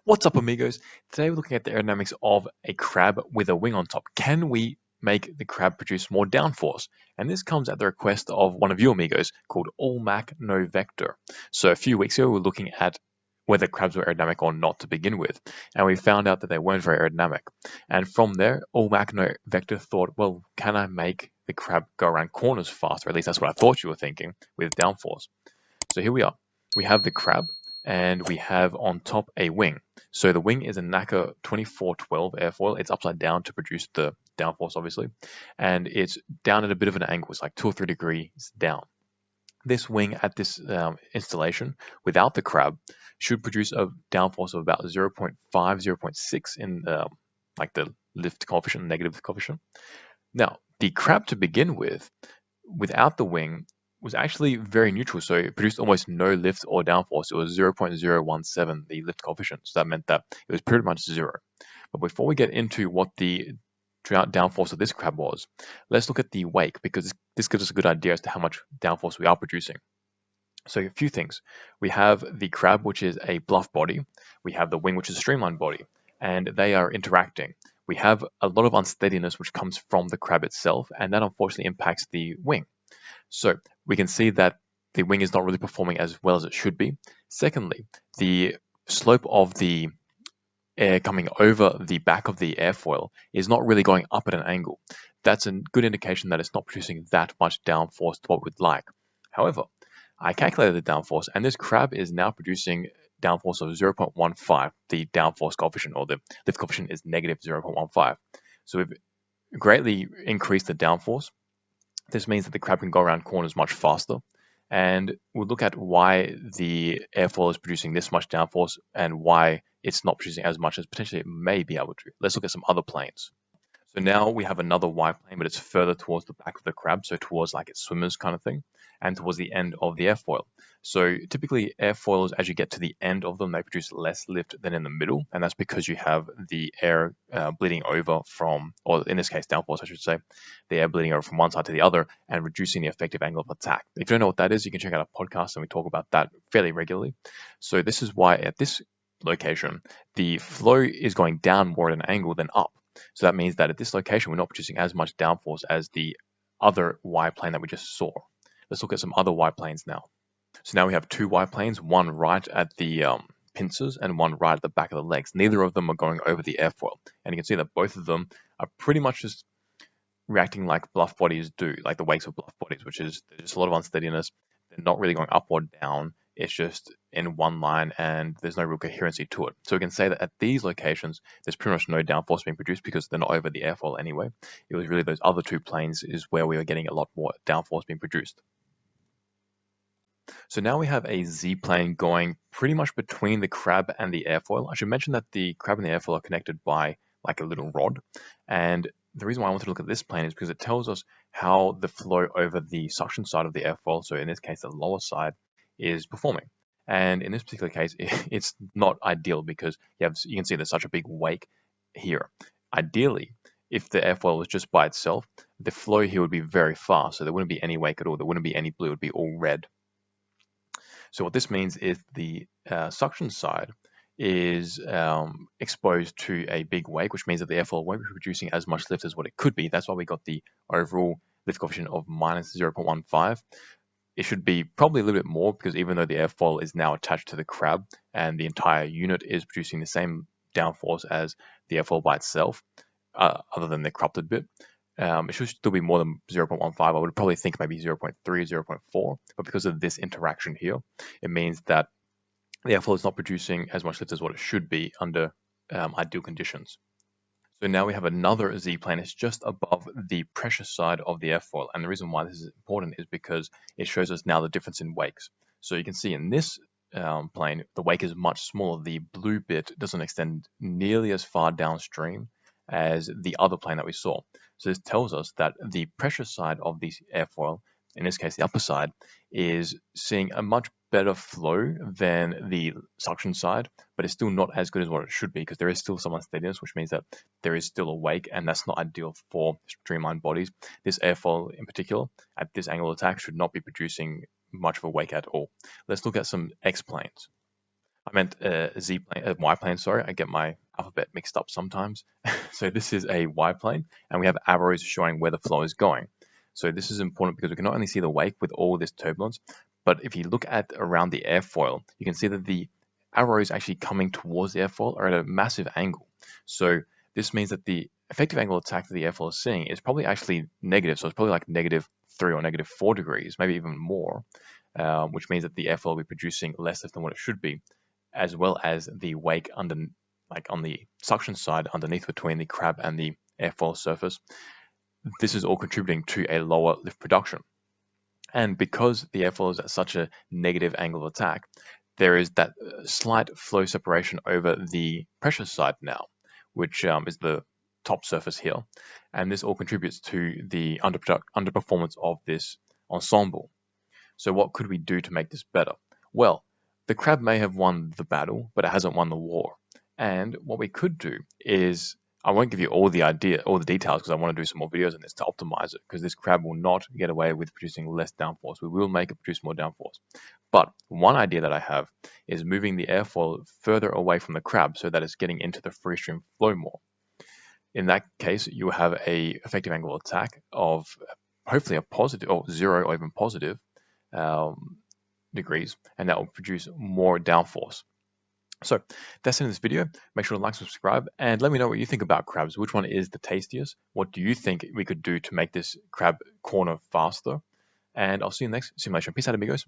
What's up, amigos? Today we're looking at the aerodynamics of a crab with a wing on top. Can we make the crab produce more downforce? And this comes at the request of one of you amigos called All Mac No Vector. So a few weeks ago we were looking at whether crabs were aerodynamic or not to begin with, and we found out that they weren't very aerodynamic. And from there, All Mac No Vector thought, well, can I make the crab go around corners faster? At least that's what I thought you were thinking with downforce. So here we are. We have the crab, and we have on top a wing. So the wing is a NACA 2412 airfoil. It's upside down to produce the downforce, obviously, and it's down at a bit of an angle. It's like 2 or 3 degrees down. This wing at this installation, without the crab, should produce a downforce of about 0.5, 0.6 in like the lift coefficient, negative coefficient. Now, the crab to begin with, without the wing, was actually very neutral. So it produced almost no lift or downforce. It was 0.017, the lift coefficient. So that meant that it was pretty much zero. But before we get into what the downforce of this crab was, let's look at the wake, because this gives us a good idea as to how much downforce we are producing. So a few things. We have the crab, which is a bluff body. We have the wing, which is a streamlined body, and they are interacting. We have a lot of unsteadiness which comes from the crab itself, and that unfortunately impacts the wing. So we can see that the wing is not really performing as well as it should be. Secondly, the slope of the air coming over the back of the airfoil is not really going up at an angle. That's a good indication that it's not producing that much downforce to what we'd like. However, I calculated the downforce, and this crab is now producing downforce of 0.15. The downforce coefficient, or the lift coefficient, is negative 0.15. So we've greatly increased the downforce. This means that the crab can go around corners much faster, and we'll look at why the airfoil is producing this much downforce and why it's not producing as much as potentially it may be able to. Let's look at some other planes. So now we have another Y plane, but it's further towards the back of the crab, so towards like its swimmers kind of thing, and towards the end of the airfoil. So typically airfoils, as you get to the end of them, they produce less lift than in the middle, and that's because you have the air bleeding over from, or in this case downforce I should say, the air bleeding over from one side to the other and reducing the effective angle of attack. If you don't know what that is, you can check out a podcast and we talk about that fairly regularly. So this is why at this location, the flow is going down more at an angle than up. So that means that at this location, we're not producing as much downforce as the other Y plane that we just saw. Let's look at some other Y planes now. So now we have two Y planes, one right at the pincers and one right at the back of the legs. Neither of them are going over the airfoil. And you can see that both of them are pretty much just reacting like bluff bodies do, like the wakes of bluff bodies, which is there's just a lot of unsteadiness. They're not really going up or down. It's just in one line and there's no real coherency to it. So we can say that at these locations, there's pretty much no downforce being produced because they're not over the airfoil anyway. It was really those other two planes is where we were getting a lot more downforce being produced. So now we have a Z-plane going pretty much between the crab and the airfoil. I should mention that the crab and the airfoil are connected by like a little rod. And the reason why I want to look at this plane is because it tells us how the flow over the suction side of the airfoil, so in this case the lower side, is performing. And in this particular case, it's not ideal because you can see there's such a big wake here. Ideally, if the airfoil was just by itself, the flow here would be very fast, so there wouldn't be any wake at all. There wouldn't be any blue. It would be all red. So what this means is the suction side is exposed to a big wake, which means that the airfoil won't be producing as much lift as what it could be. That's why we got the overall lift coefficient of minus 0.15. It should be probably a little bit more because even though the airfoil is now attached to the crab and the entire unit is producing the same downforce as the airfoil by itself, other than the corrupted bit, it should still be more than 0.15. I would probably think maybe 0.3, 0.4, but because of this interaction here, it means that the airfoil is not producing as much lift as what it should be under ideal conditions. So now we have another Z-plane. It's just above the pressure side of the airfoil. And the reason why this is important is because it shows us now the difference in wakes. So you can see in this plane, the wake is much smaller. The blue bit doesn't extend nearly as far downstream as the other plane that we saw. So this tells us that the pressure side of the airfoil, in this case the upper side, is seeing a much better flow than the suction side, but it's still not as good as what it should be because there is still some unsteadiness, which means that there is still a wake, and that's not ideal for streamlined bodies. This airfoil in particular, at this angle of attack, should not be producing much of a wake at all. Let's look at some X-planes. I meant Z plane, Y plane, sorry. I get my alphabet mixed up sometimes. So this is a Y plane, and we have arrows showing where the flow is going. So this is important because we can not only see the wake with all this turbulence, but if you look at around the airfoil, you can see that the arrows actually coming towards the airfoil are at a massive angle. So this means that the effective angle of attack that the airfoil is seeing is probably actually negative. So it's probably like -3 or -4 degrees, maybe even more, which means that the airfoil will be producing less lift than what it should be, as well as the wake under, like on the suction side underneath between the crab and the airfoil surface. This is all contributing to a lower lift production. And because the airfoil is at such a negative angle of attack, there is that slight flow separation over the pressure side now, which is the top surface here. And this all contributes to the underperformance of this ensemble. So what could we do to make this better? Well, the crab may have won the battle, but it hasn't won the war. And what we could do is, I won't give you all the details, because I want to do some more videos on this to optimize it, because this crab will not get away with producing less downforce. We will make it produce more downforce. But one idea that I have is moving the airfoil further away from the crab so that it's getting into the free stream flow more. In that case, you have a effective angle of attack of hopefully a positive, or 0 or even positive degrees, and that will produce more downforce. So that's it in this video. Make sure to like, subscribe, and let me know what you think about crabs. Which one is the tastiest? What do you think we could do to make this crab corner faster? And I'll see you in the next simulation. Peace out, amigos.